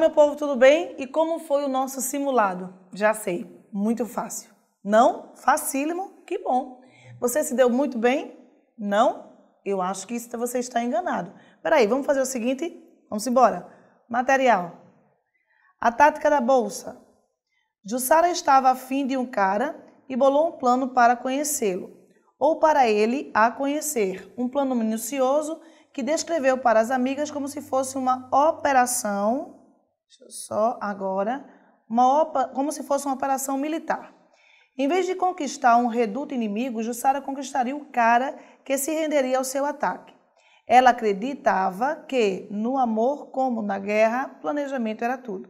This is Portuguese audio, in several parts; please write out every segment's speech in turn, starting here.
meu povo, tudo bem? E como foi o nosso simulado? Já sei, muito fácil. Não? Facílimo? Que bom. Você se deu muito bem? Não? Eu acho que você está enganado. Peraí, vamos fazer o seguinte? Vamos embora. Material. A tática da bolsa. Jussara estava afim de um cara e bolou um plano para conhecê-lo, ou para ele a conhecer. Um plano minucioso que descreveu para as amigas como se fosse uma operação, como se fosse uma operação militar. Em vez de conquistar um reduto inimigo, Jussara conquistaria o cara que se renderia ao seu ataque. Ela acreditava que, no amor como na guerra, planejamento era tudo.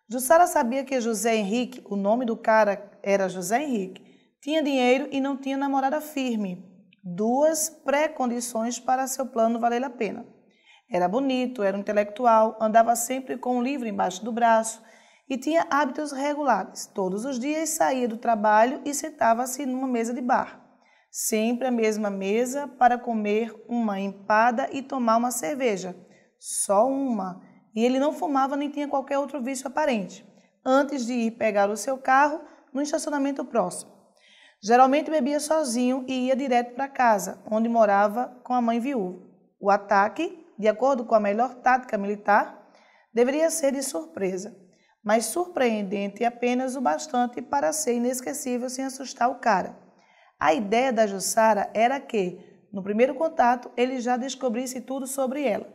Jussara sabia que José Henrique, o nome do cara era José Henrique, tinha dinheiro e não tinha namorada firme. Duas pré-condições para seu plano valer a pena. Era bonito, era um intelectual, andava sempre com um livro embaixo do braço e tinha hábitos regulares. Todos os dias saía do trabalho e sentava-se numa mesa de bar. Sempre a mesma mesa para comer uma empada e tomar uma cerveja. Só uma. E ele não fumava nem tinha qualquer outro vício aparente. Antes de ir pegar o seu carro no estacionamento próximo. Geralmente bebia sozinho e ia direto para casa, onde morava com a mãe viúva. O ataque, de acordo com a melhor tática militar, deveria ser de surpresa, mas surpreendente apenas o bastante para ser inesquecível sem assustar o cara. A ideia da Jussara era que, no primeiro contato, ele já descobrisse tudo sobre ela.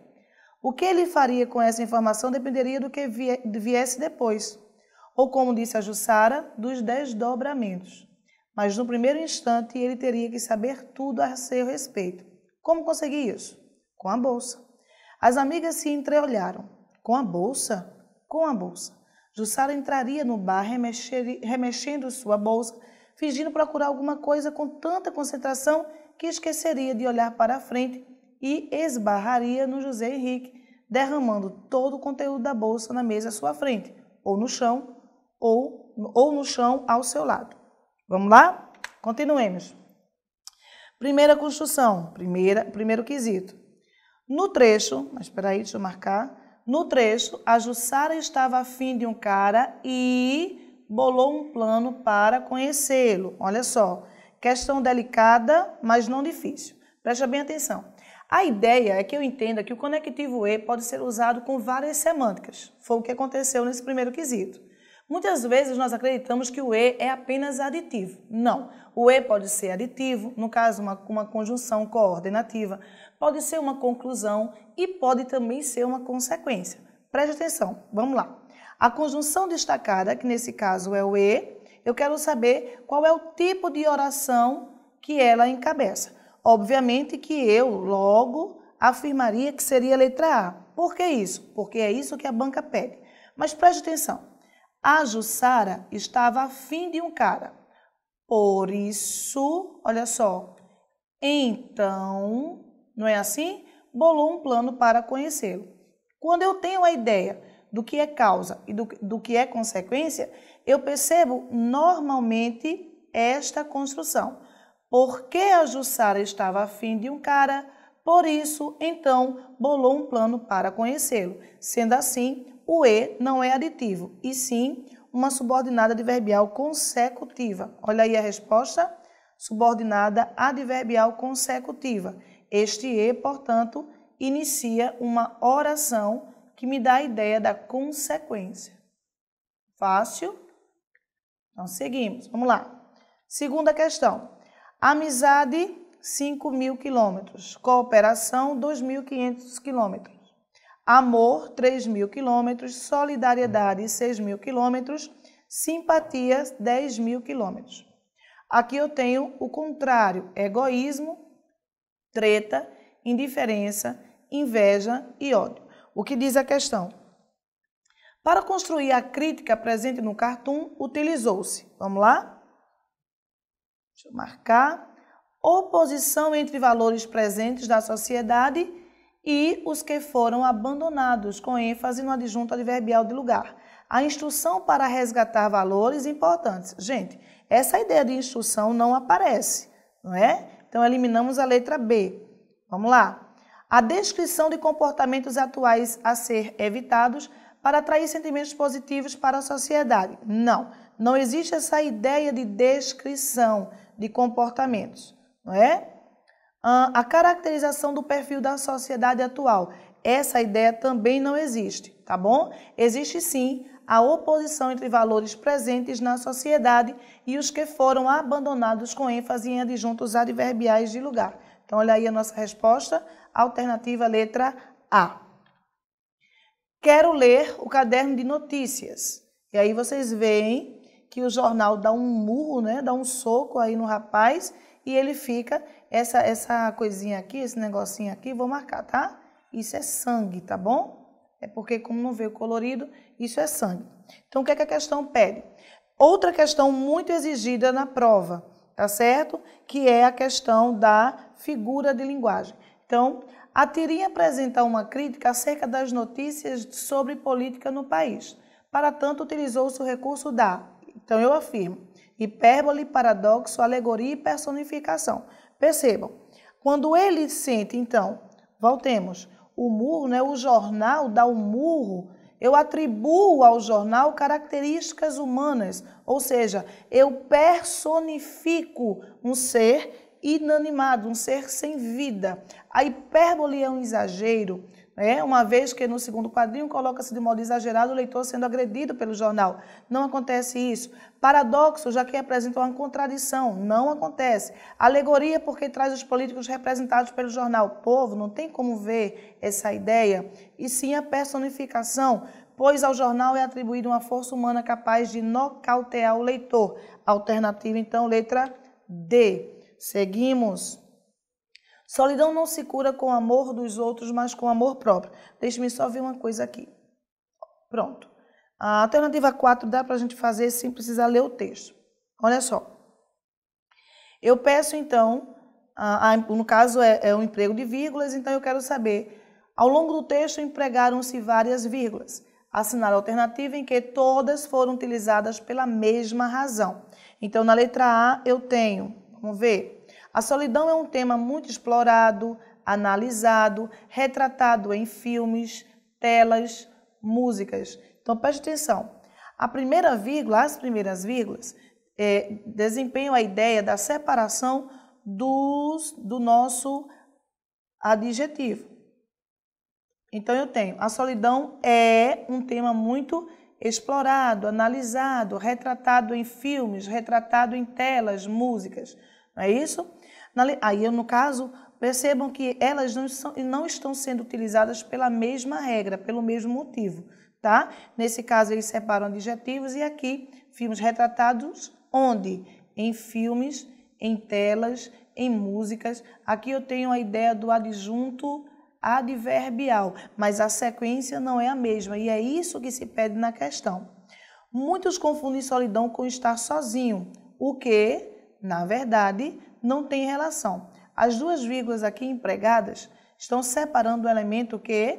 O que ele faria com essa informação dependeria do que viesse depois, ou como disse a Jussara, dos desdobramentos. Mas no primeiro instante ele teria que saber tudo a seu respeito. Como conseguir isso? Com a bolsa. As amigas se entreolharam. Com a bolsa? Com a bolsa. Jussara entraria no bar remexendo sua bolsa, fingindo procurar alguma coisa com tanta concentração que esqueceria de olhar para a frente e esbarraria no José Henrique, derramando todo o conteúdo da bolsa na mesa à sua frente, ou no chão ao seu lado. Vamos lá? Continuemos. Primeira construção, primeiro quesito. No trecho, mas espera aí, deixa eu marcar. No trecho, a Jussara estava afim de um cara e bolou um plano para conhecê-lo. Olha só, questão delicada, mas não difícil. Preste bem atenção. A ideia é que eu entenda que o conectivo e pode ser usado com várias semânticas. Foi o que aconteceu nesse primeiro quesito. Muitas vezes nós acreditamos que o e é apenas aditivo. Não, o e pode ser aditivo, no caso uma conjunção coordenativa, pode ser uma conclusão e pode também ser uma consequência. Preste atenção, vamos lá. A conjunção destacada, que nesse caso é o e, eu quero saber qual é o tipo de oração que ela encabeça. Obviamente que eu, logo, afirmaria que seria a letra A. Por que isso? Porque é isso que a banca pede. Mas preste atenção. A Jussara estava afim de um cara. Por isso, olha só, então, não é assim? Bolou um plano para conhecê-lo. Quando eu tenho a ideia do que é causa e do que é consequência, eu percebo normalmente esta construção. Porque a Jussara estava afim de um cara, por isso, então, bolou um plano para conhecê-lo. Sendo assim, o e não é aditivo, e sim uma subordinada adverbial consecutiva. Olha aí a resposta, subordinada adverbial consecutiva. Este e, portanto, inicia uma oração que me dá a ideia da consequência. Fácil? Então, seguimos. Vamos lá. Segunda questão. Amizade, 5.000 quilômetros. Cooperação, 2.500 quilômetros. Amor, 3.000 quilômetros. Solidariedade, 6.000 quilômetros. Simpatia, 10.000 quilômetros. Aqui eu tenho o contrário, egoísmo, treta, indiferença, inveja e ódio. O que diz a questão? Para construir a crítica presente no cartoon, utilizou-se, vamos lá? Deixa eu marcar. Oposição entre valores presentes da sociedade e os que foram abandonados, com ênfase no adjunto adverbial de lugar. A instrução para resgatar valores importantes. Gente, essa ideia de instrução não aparece, não é? Então, eliminamos a letra B. Vamos lá. A descrição de comportamentos atuais a ser evitados para atrair sentimentos positivos para a sociedade. Não, não existe essa ideia de descrição de comportamentos, não é? A caracterização do perfil da sociedade atual, essa ideia também não existe, tá bom? Existe sim a oposição entre valores presentes na sociedade e os que foram abandonados com ênfase em adjuntos adverbiais de lugar. Então, olha aí a nossa resposta, alternativa letra A. Quero ler o caderno de notícias. E aí vocês veem que o jornal dá um murro, né? Dá um soco aí no rapaz e ele fica, essa coisinha aqui, esse negocinho aqui, vou marcar, tá? Isso é sangue, tá bom? É porque como não veio colorido, isso é sangue. Então, o que é que a questão pede? Outra questão muito exigida na prova, tá certo? Que é a questão da figura de linguagem. Então, a tirinha apresenta uma crítica acerca das notícias sobre política no país. Para tanto, utilizou-se o recurso da, então eu afirmo, hipérbole, paradoxo, alegoria e personificação. Percebam, quando ele sente, então, voltemos, o murro, né, o jornal dá um murro, eu atribuo ao jornal características humanas, ou seja, eu personifico um ser inanimado, um ser sem vida. A hipérbole é um exagero, né? Uma vez que no segundo quadrinho coloca-se de modo exagerado o leitor sendo agredido pelo jornal. Não acontece isso. Paradoxo, já que apresenta uma contradição, não acontece. Alegoria, porque traz os políticos representados pelo jornal. Povo, não tem como ver essa ideia. E sim a personificação, pois ao jornal é atribuída uma força humana capaz de nocautear o leitor. Alternativa, então, letra D. Seguimos. Solidão não se cura com o amor dos outros, mas com o amor próprio. Deixe-me só ver uma coisa aqui. Pronto. A alternativa 4 dá para a gente fazer sem precisar ler o texto. Olha só. Eu peço, então, no caso é um emprego de vírgulas, então eu quero saber, ao longo do texto empregaram-se várias vírgulas. Assinale a alternativa em que todas foram utilizadas pela mesma razão. Então, na letra A eu tenho, vamos ver, a solidão é um tema muito explorado, analisado, retratado em filmes, telas, músicas. Então, preste atenção. As primeiras vírgulas, desempenham a ideia da separação do nosso adjetivo. Então, eu tenho, a solidão é um tema muito explorado, analisado, retratado em filmes, retratado em telas, músicas. Não é isso? Aí, no caso, percebam que elas não estão sendo utilizadas pela mesma regra, pelo mesmo motivo, tá? Nesse caso, eles separam adjetivos e aqui, filmes retratados onde? Em filmes, em telas, em músicas. Aqui eu tenho a ideia do adjunto adverbial, mas a sequência não é a mesma e é isso que se pede na questão. Muitos confundem solidão com estar sozinho, o que, na verdade, não tem relação. As duas vírgulas aqui empregadas estão separando o elemento que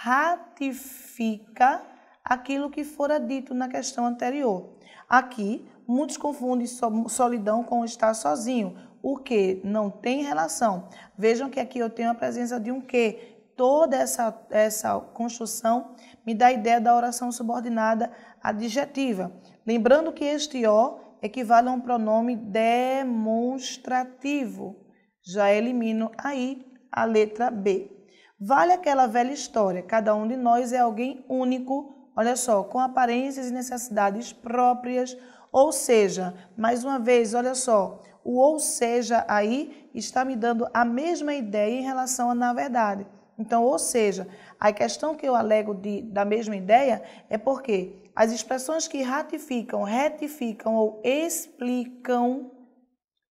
ratifica aquilo que fora dito na questão anterior. Aqui, muitos confundem solidão com estar sozinho, o que não tem relação. Vejam que aqui eu tenho a presença de um que. Toda essa construção me dá a ideia da oração subordinada adjetiva. Lembrando que este O equivale a um pronome demonstrativo. Já elimino aí a letra B. Vale aquela velha história, cada um de nós é alguém único, olha só, com aparências e necessidades próprias, ou seja, mais uma vez, olha só, o ou seja aí está me dando a mesma ideia em relação a na verdade. Então, ou seja, a questão que eu alego da mesma ideia é porque as expressões que ratificam, retificam ou explicam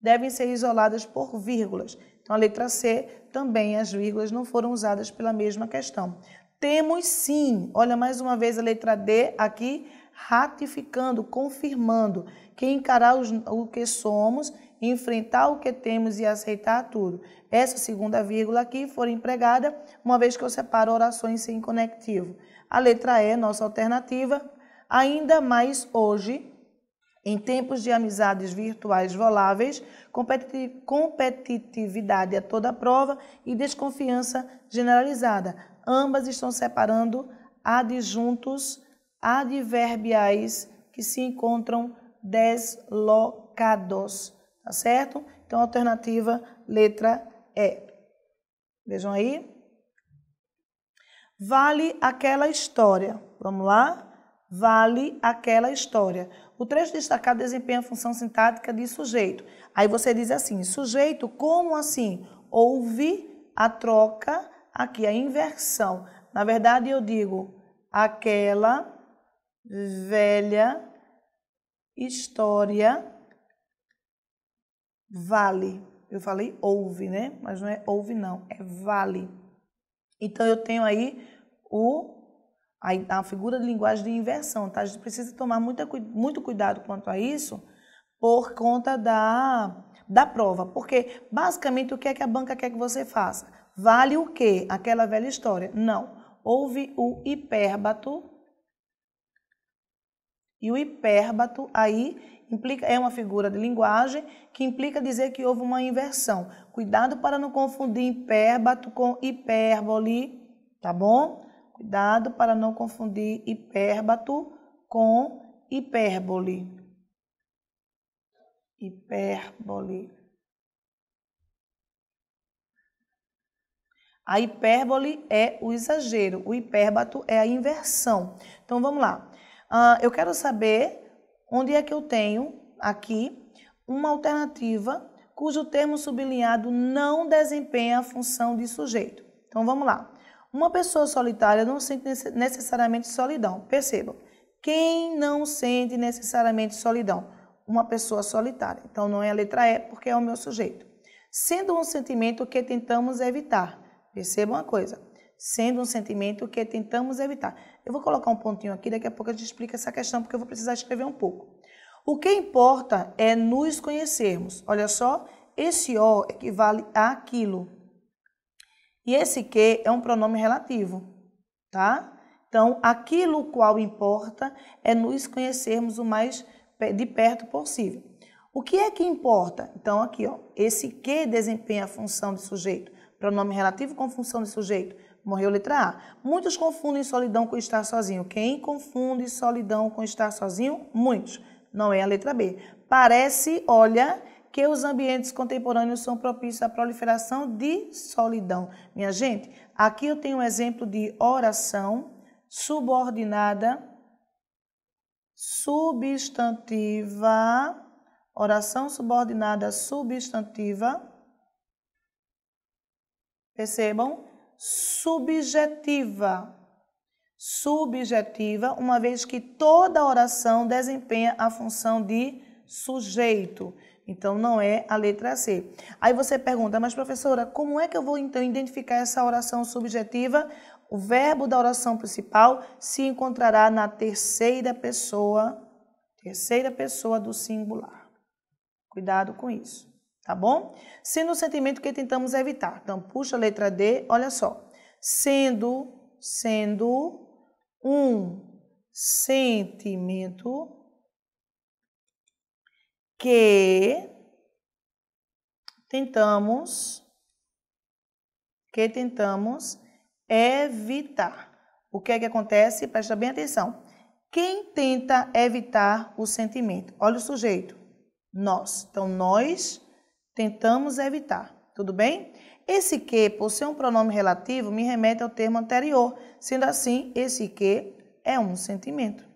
devem ser isoladas por vírgulas. Então, a letra C também, as vírgulas não foram usadas pela mesma questão. Temos sim, olha mais uma vez a letra D aqui, ratificando, confirmando, que encarar o que somos, enfrentar o que temos e aceitar tudo. Essa segunda vírgula aqui foi empregada, uma vez que eu separo orações sem conectivo. A letra E, nossa alternativa, ainda mais hoje, em tempos de amizades virtuais voláveis, competitividade a toda prova e desconfiança generalizada. Ambas estão separando adjuntos adverbiais que se encontram deslocados, tá certo? Então, alternativa letra E. Vejam aí. Vale aquela história. Vamos lá? Vale aquela história. O trecho destacado desempenha a função sintática de sujeito. Aí você diz assim, sujeito, como assim? Houve a troca aqui, a inversão. Na verdade, eu digo, aquela velha história vale. Eu falei houve, né? Mas não é houve não, é vale. Então, eu tenho aí a figura de linguagem de inversão, tá? A gente precisa tomar muito cuidado quanto a isso por conta da prova. Porque, basicamente, o que é que a banca quer que você faça? Vale o quê? Aquela velha história. Não. Houve o hipérbato. E o hipérbato aí é uma figura de linguagem que implica dizer que houve uma inversão. Cuidado para não confundir hipérbato com hipérbole, tá bom? Cuidado para não confundir hipérbato com hipérbole. Hipérbole. A hipérbole é o exagero, o hipérbato é a inversão. Então, vamos lá. Eu quero saber onde é que eu tenho aqui uma alternativa cujo termo sublinhado não desempenha a função de sujeito. Então, vamos lá. Uma pessoa solitária não sente necessariamente solidão. Percebam, quem não sente necessariamente solidão? Uma pessoa solitária. Então, não é a letra E, porque é o meu sujeito. Sendo um sentimento que tentamos evitar. Percebam uma coisa, sendo um sentimento que tentamos evitar. Eu vou colocar um pontinho aqui, daqui a pouco a gente explica essa questão, porque eu vou precisar escrever um pouco. O que importa é nos conhecermos. Olha só, esse O equivale a aquilo. E esse que é um pronome relativo, tá? Então, aquilo qual importa é nos conhecermos o mais de perto possível. O que é que importa? Então, aqui, ó, esse que desempenha a função de sujeito. Pronome relativo com função de sujeito. Morreu letra A. Muitos confundem solidão com estar sozinho. Quem confunde solidão com estar sozinho? Muitos. Não é a letra B. Parece, olha, que os ambientes contemporâneos são propícios à proliferação de solidão. Minha gente, aqui eu tenho um exemplo de oração subordinada, substantiva, oração subordinada substantiva. Percebam? Subjetiva. Subjetiva, uma vez que toda oração desempenha a função de sujeito. Então, não é a letra C. Aí você pergunta, mas professora, como é que eu vou então identificar essa oração subjetiva? O verbo da oração principal se encontrará na terceira pessoa do singular. Cuidado com isso. Tá bom? Sendo um sentimento que tentamos evitar. Então, puxa a letra D, olha só. Sendo um sentimento que tentamos evitar. O que é que acontece? Presta bem atenção. Quem tenta evitar o sentimento? Olha o sujeito. Nós. Então, nós tentamos evitar, tudo bem? Esse que, por ser um pronome relativo, me remete ao termo anterior. Sendo assim, esse que é um sentimento.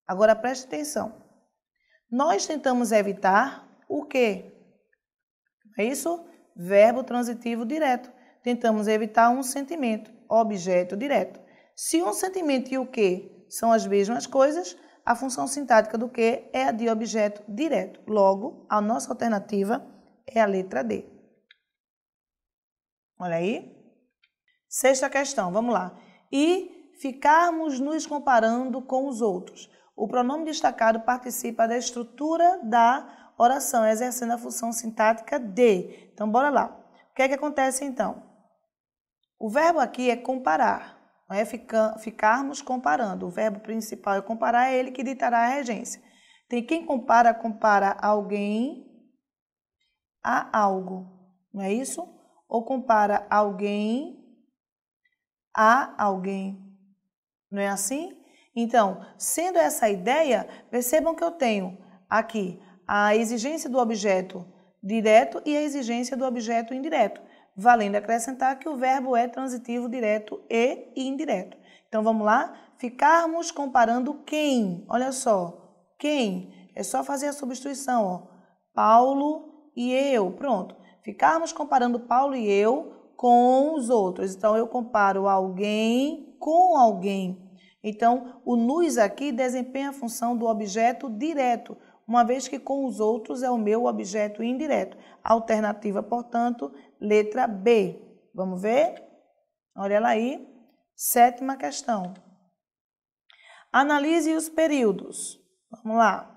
Agora, preste atenção. Nós tentamos evitar o quê? É isso? Verbo transitivo direto. Tentamos evitar um sentimento, objeto direto. Se um sentimento e o que são as mesmas coisas, a função sintática do que é a de objeto direto. Logo, a nossa alternativa é a letra D. Olha aí. Sexta questão, vamos lá. E ficarmos nos comparando com os outros. O pronome destacado participa da estrutura da oração, exercendo a função sintática de. Então, bora lá. O que é que acontece então? O verbo aqui é comparar. Não é ficarmos comparando. O verbo principal é comparar, é ele que ditará a regência. Tem quem compara alguém a algo, não é isso? Ou compara alguém a alguém. Não é assim? Então, sendo essa a ideia, percebam que eu tenho aqui a exigência do objeto direto e a exigência do objeto indireto, valendo acrescentar que o verbo é transitivo direto e indireto. Então, vamos lá? Ficarmos comparando quem? Olha só, quem? É só fazer a substituição, ó. Paulo e eu, pronto. Ficarmos comparando Paulo e eu com os outros. Então, eu comparo alguém com alguém. Então, o nos aqui desempenha a função do objeto direto, uma vez que com os outros é o meu objeto indireto. Alternativa, portanto, letra B. Vamos ver? Olha ela aí. 7ª questão. Analise os períodos. Vamos lá.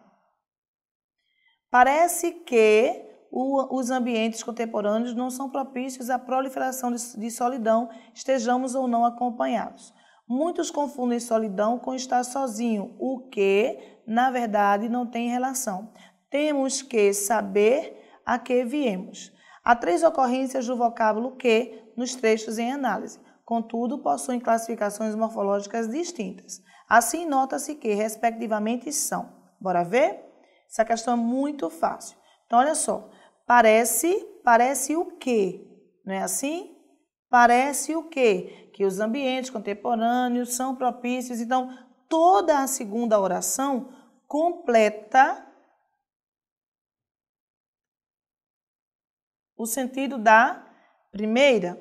Parece que os ambientes contemporâneos não são propícios à proliferação de solidão, estejamos ou não acompanhados. Muitos confundem solidão com estar sozinho, o que, na verdade, não tem relação. Temos que saber a que viemos. Há 3 ocorrências do vocábulo que nos trechos em análise, contudo, possuem classificações morfológicas distintas. Assim, nota-se que, respectivamente, são. Bora ver? Essa questão é muito fácil. Então, olha só. Parece o quê? Não é assim? Parece o quê? Que os ambientes contemporâneos são propícios. Então, toda a segunda oração completa o sentido da primeira.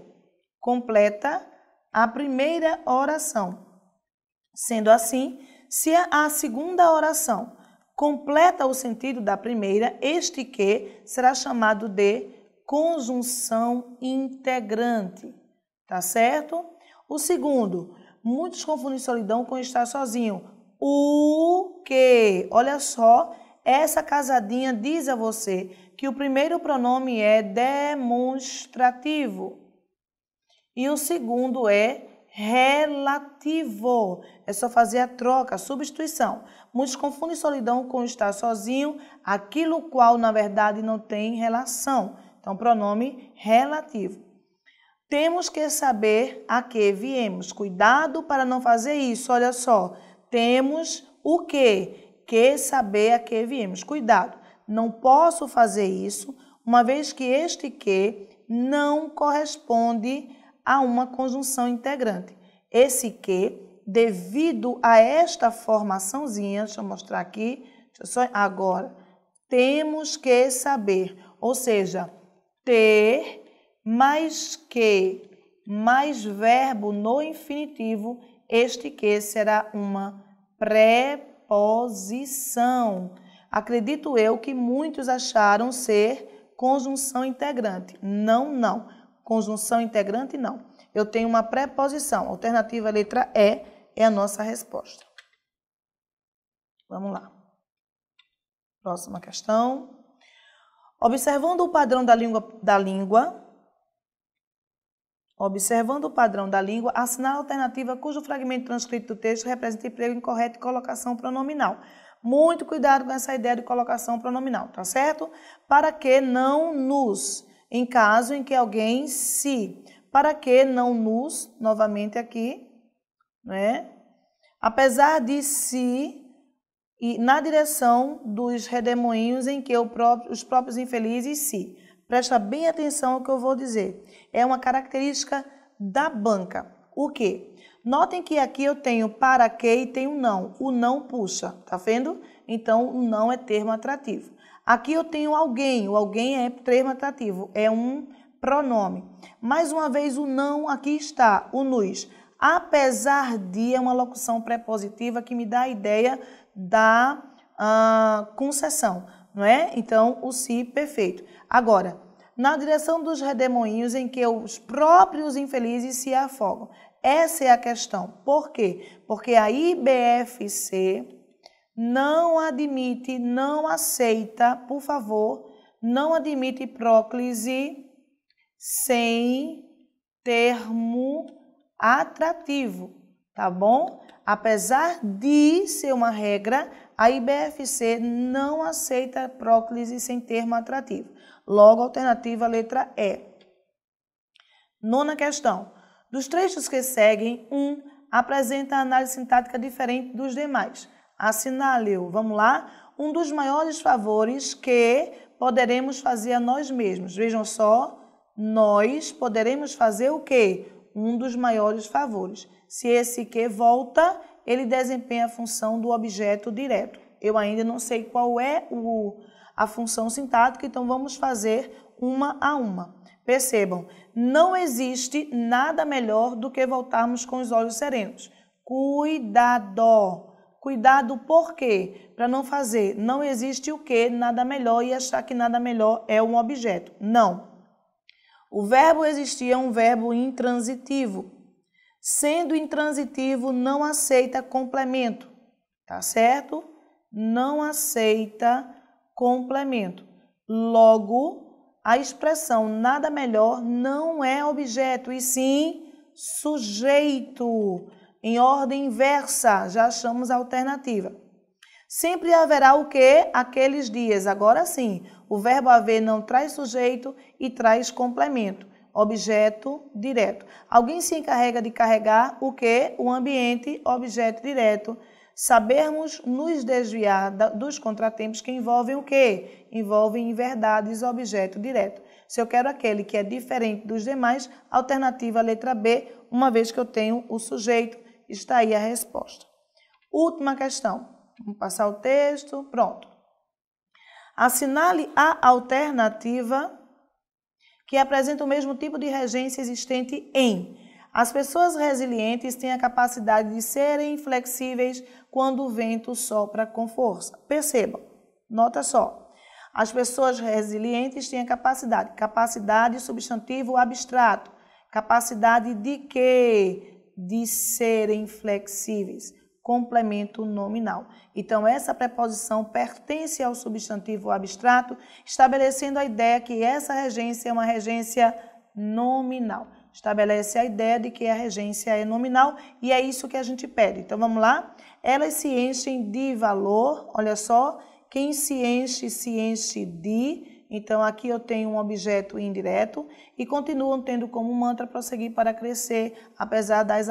Completa a primeira oração. Sendo assim, se a segunda oração completa o sentido da primeira, este que será chamado de conjunção integrante. Tá certo? O segundo, muitos confundem solidão com estar sozinho. O que? Olha só, essa casadinha diz a você que o primeiro pronome é demonstrativo e o segundo é relativo. É só fazer a troca, a substituição. Muitos confundem solidão com estar sozinho, aquilo qual, na verdade, não tem relação. Então, pronome relativo. Temos que saber a que viemos. Cuidado para não fazer isso. Olha só, temos o quê? Que saber a que viemos. Cuidado, não posso fazer isso, uma vez que este que não corresponde a uma conjunção integrante. Esse que, devido a esta formaçãozinha, deixa eu mostrar aqui, agora, temos que saber, ou seja, ter mais que, mais verbo no infinitivo, este que será uma preposição. Acredito eu que muitos acharam ser conjunção integrante. Não. Conjunção integrante, não. Eu tenho uma preposição. Alternativa letra E é a nossa resposta. Vamos lá. Próxima questão. Observando o padrão da língua, assinale a alternativa cujo fragmento transcrito do texto representa emprego incorreto e colocação pronominal. Muito cuidado com essa ideia de colocação pronominal, tá certo? Para que não nos, em caso em que alguém se, para que não nos, novamente aqui, né? Apesar de se, e na direção dos redemoinhos em que os próprios infelizes se. Presta bem atenção ao que eu vou dizer. É uma característica da banca. O quê? Notem que aqui eu tenho para que e tenho não. O não puxa, tá vendo? Então, o não é termo atrativo. Aqui eu tenho alguém. O alguém é termo atrativo. É um pronome. Mais uma vez, o não aqui está, o nos. Apesar de é uma locução prepositiva que me dá a ideia da concessão, não é? Então, o se perfeito. Agora, na direção dos redemoinhos em que os próprios infelizes se afogam. Essa é a questão. Por quê? Porque a IBFC não admite, não aceita, por favor, não admite próclise sem termo atrativo, tá bom? Apesar de ser uma regra, a IBFC não aceita próclise sem termo atrativo. Logo, alternativa letra E. 9ª questão. Dos trechos que seguem, um apresenta a análise sintática diferente dos demais. Assinale-o. Vamos lá? Um dos maiores favores que poderemos fazer a nós mesmos. Vejam só, nós poderemos fazer o quê? Um dos maiores favores. Se esse que volta, ele desempenha a função do objeto direto. Eu ainda não sei qual é a função sintática, então vamos fazer uma a uma. Percebam, não existe nada melhor do que voltarmos com os olhos serenos. Cuidado! Cuidado por quê? Para não fazer, não existe o que, nada melhor e achar que nada melhor é um objeto. Não. O verbo existir é um verbo intransitivo. Sendo intransitivo, não aceita complemento. Tá certo? Não aceita complemento. Logo, a expressão nada melhor não é objeto, e sim sujeito. Em ordem inversa, já achamos a alternativa. Sempre haverá o que? Aqueles dias. Agora sim, o verbo haver não traz sujeito e traz complemento. Objeto direto. Alguém se encarrega de carregar o que? O ambiente, objeto direto. Sabermos nos desviar dos contratempos que envolvem o quê? Envolvem inverdades, objeto direto. Se eu quero aquele que é diferente dos demais, alternativa letra B, uma vez que eu tenho o sujeito, está aí a resposta. Última questão. Vamos passar o texto. Pronto. Assinale a alternativa que apresenta o mesmo tipo de regência existente em. As pessoas resilientes têm a capacidade de serem flexíveis quando o vento sopra com força. Percebam, nota só. As pessoas resilientes têm a capacidade substantivo abstrato. Capacidade de quê? De serem flexíveis. Complemento nominal. Então, essa preposição pertence ao substantivo abstrato, estabelecendo a ideia que essa regência é uma regência nominal. Estabelece a ideia de que a regência é nominal e é isso que a gente pede. Então, vamos lá? Elas se enchem de valor, olha só, quem se enche de. Então, aqui eu tenho um objeto indireto e continuam tendo como mantra prosseguir para crescer, apesar das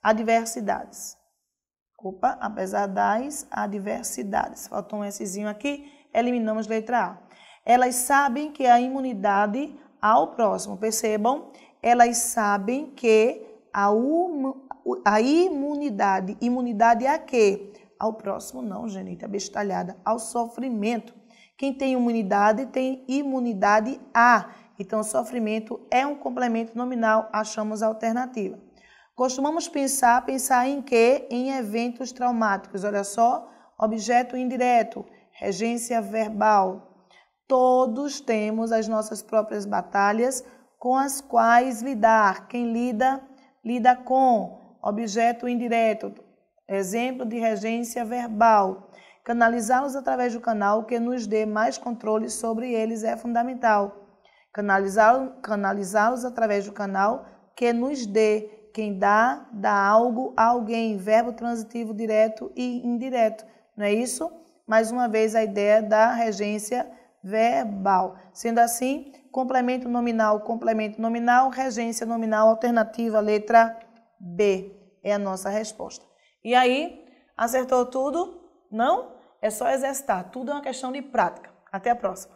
adversidades. Apesar das adversidades. Faltou um Szinho aqui, eliminamos letra A. Elas sabem que a imunidade ao próximo, percebam? Elas sabem que a imunidade a quê? Ao próximo não, gente, abestalhada, ao sofrimento. Quem tem imunidade tem imunidade a. Então, sofrimento é um complemento nominal, achamos a alternativa. Costumamos pensar em quê? Em eventos traumáticos. Olha só, objeto indireto, regência verbal. Todos temos as nossas próprias batalhas com as quais lidar. Quem lida, lida com. Objeto indireto, exemplo de regência verbal. Canalizá-los através do canal que nos dê mais controle sobre eles é fundamental. Canalizá-los através do canal que nos dê. Quem dá algo a alguém. Verbo transitivo direto e indireto. Não é isso? Mais uma vez a ideia da regência verbal. Sendo assim, complemento nominal, regência nominal, alternativa, letra B. É a nossa resposta. E aí, acertou tudo? Não? É só exercitar. Tudo é uma questão de prática. Até a próxima.